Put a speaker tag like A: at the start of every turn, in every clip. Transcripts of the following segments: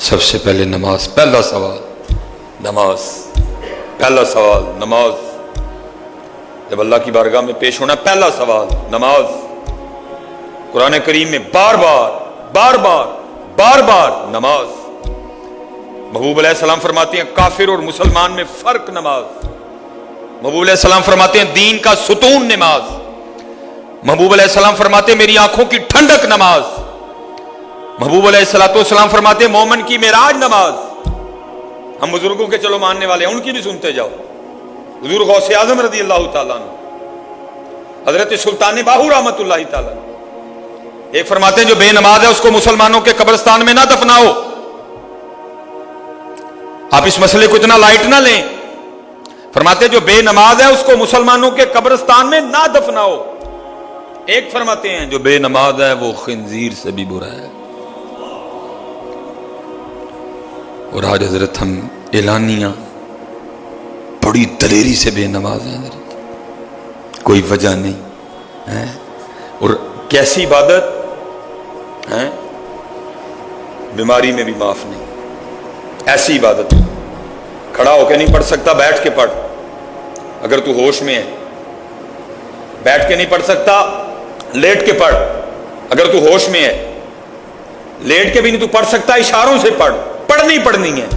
A: سب سے پہلے نماز، پہلا سوال نماز، پہلا سوال نماز. جب اللہ کی بارگاہ میں پیش ہونا پہلا سوال نماز. قرآن کریم میں بار بار نماز. محبوب علیہ السلام فرماتے ہیں کافر اور مسلمان میں فرق نماز. محبوب علیہ السلام فرماتے ہیں دین کا ستون نماز. محبوب علیہ السلام فرماتے ہیں میری آنکھوں کی ٹھنڈک نماز. محبوب علیہ السلام فرماتے ہیں مومن کی معراج نماز. ہم بزرگوں کے چلو ماننے والے ہیں، ان کی بھی سنتے جاؤ. حضور غوث اعظم رضی اللہ تعالیٰ عنہ، حضرت سلطان باہو رحمۃ اللہ تعالیٰ ایک فرماتے ہیں جو بے نماز ہے اس کو مسلمانوں کے قبرستان میں نہ دفناؤ. آپ اس مسئلے کو اتنا لائٹ نہ لیں. فرماتے ہیں جو بے نماز ہے اس کو مسلمانوں کے قبرستان میں نہ دفناؤ. ایک فرماتے ہیں جو بے نماز ہے وہ خنزیر سے بھی برا ہے. اور آج حضرت ہم اعلانیہ بڑی دلیری سے بے نماز ہیں حضرت، کوئی وجہ نہیں ہے. اور کیسی عبادت ہے، بیماری میں بھی معاف نہیں. ایسی عبادت کھڑا ہو کے نہیں پڑھ سکتا، بیٹھ کے پڑھ. اگر تو ہوش میں ہے بیٹھ کے نہیں پڑھ سکتا، لیٹ کے پڑھ. اگر تو ہوش میں ہے لیٹ کے بھی نہیں تو پڑھ سکتا، اشاروں سے پڑھ. پڑھنی ہے.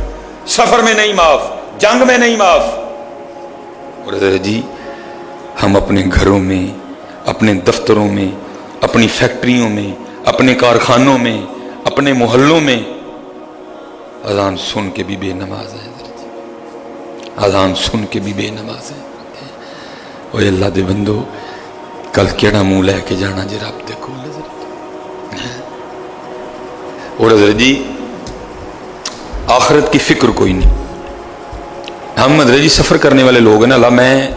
A: سفر میں نہیں معاف، جنگ میں نہیں معاف. اور جی ہم اپنے گھروں میں، اپنے دفتروں میں، اپنی فیکٹریوں میں، اپنے کارخانوں میں، اپنے محلوں میں اذان سن کے بھی بے نماز ہیں. اذان سن کے بھی بے نماز ہیں. اوے اللہ دے بندو کل کیڑا منہ لے کے جانا جی رب دے کول. اور حضرت جی آخرت کی فکر کوئی نہیں. ہم حضرت جی سفر کرنے والے لوگ ہیں نا. اللہ میں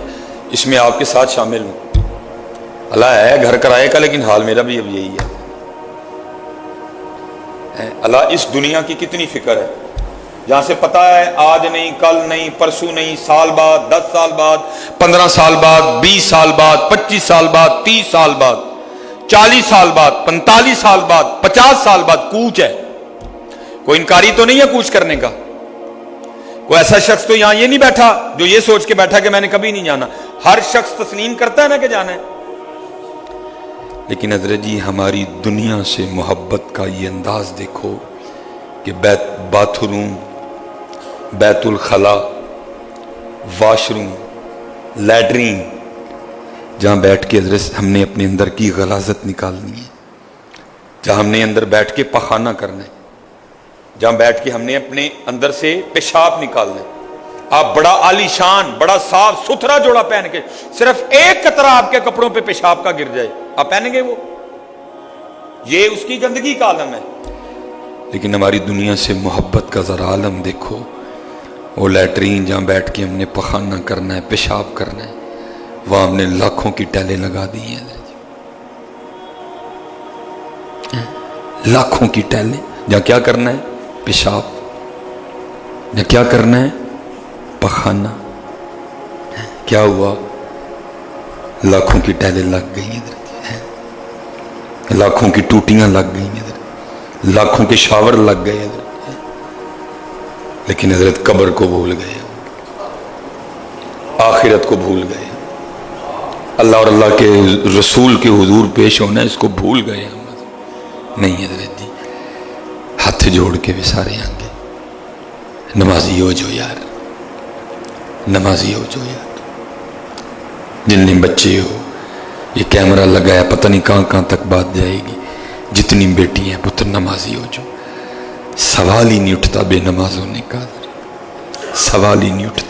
A: اس میں آپ کے ساتھ شامل ہوں. اللہ ہے گھر کرائے کا، لیکن حال میرا بھی اب یہی ہے. اللہ اس دنیا کی کتنی فکر ہے، جہاں سے پتا ہے آج نہیں، کل نہیں، پرسوں نہیں، سال بعد، 10 سال بعد، 15 سال بعد، 20 سال بعد، 25 سال بعد، 30 سال بعد، 40 سال بعد، 45 سال بعد، 50 سال بعد کوچ ہے. کوئی انکاری تو نہیں ہے کوچ کرنے کا. کوئی ایسا شخص تو یہاں یہ نہیں بیٹھا جو یہ سوچ کے بیٹھا کہ میں نے کبھی نہیں جانا. ہر شخص تسلیم کرتا ہے نا کہ جانا ہے. لیکن حضرت جی ہماری دنیا سے محبت کا یہ انداز دیکھو کہ باتھ روم، بیت الخلا، واش روم، لیٹرین، جہاں بیٹھ کے حضرت ہم نے اپنے اندر کی غلاظت نکالنی ہے، جہاں ہم نے اندر بیٹھ کے پخانہ کرنا ہے، جہاں بیٹھ کے ہم نے اپنے اندر سے پیشاب نکالنا ہے. آپ بڑا عالی شان، بڑا صاف ستھرا جوڑا پہن کے صرف ایک قطرہ آپ کے کپڑوں پہ پیشاب کا گر جائے، آپ پہنیں گے وہ؟ یہ اس کی گندگی کا عالم ہے. لیکن ہماری دنیا سے محبت کا ذرا عالم دیکھو. وہ لیٹرین جہاں بیٹھ کے ہم نے پخانہ کرنا ہے، پیشاب کرنا ہے، وہاں ہم نے لاکھوں کی ٹیلیں لگا دی ہیں. لاکھوں کی ٹیلیں، جہاں کیا کرنا ہے؟ پیشاب. جہاں کیا کرنا ہے؟ پخانہ. کیا ہوا؟ لاکھوں کی ٹیلیں لگ گئی ہیں، لاکھوں کی ٹوٹیاں لگ گئی ہیں، لاکھوں کے شاور لگ گئے ہیں. لیکن حضرت قبر کو بھول گئے، آخرت کو بھول گئے، اللہ اور اللہ کے رسول کے حضور پیش ہونا ہے اس کو بھول گئے. نہیں حضرت جی ہاتھ جوڑ کے بھی سارے آنگے نمازی ہو جو یار، نمازی ہو جو یار. جتنے بچے ہو یہ کیمرہ لگایا، پتہ نہیں کہاں کہاں تک بات جائے گی. جتنی بیٹی ہیں پتر نمازی ہو جو. سوال ہی نہیں اٹھتا بے نماز ہونے کا، سوال ہی نہیں اٹھتا.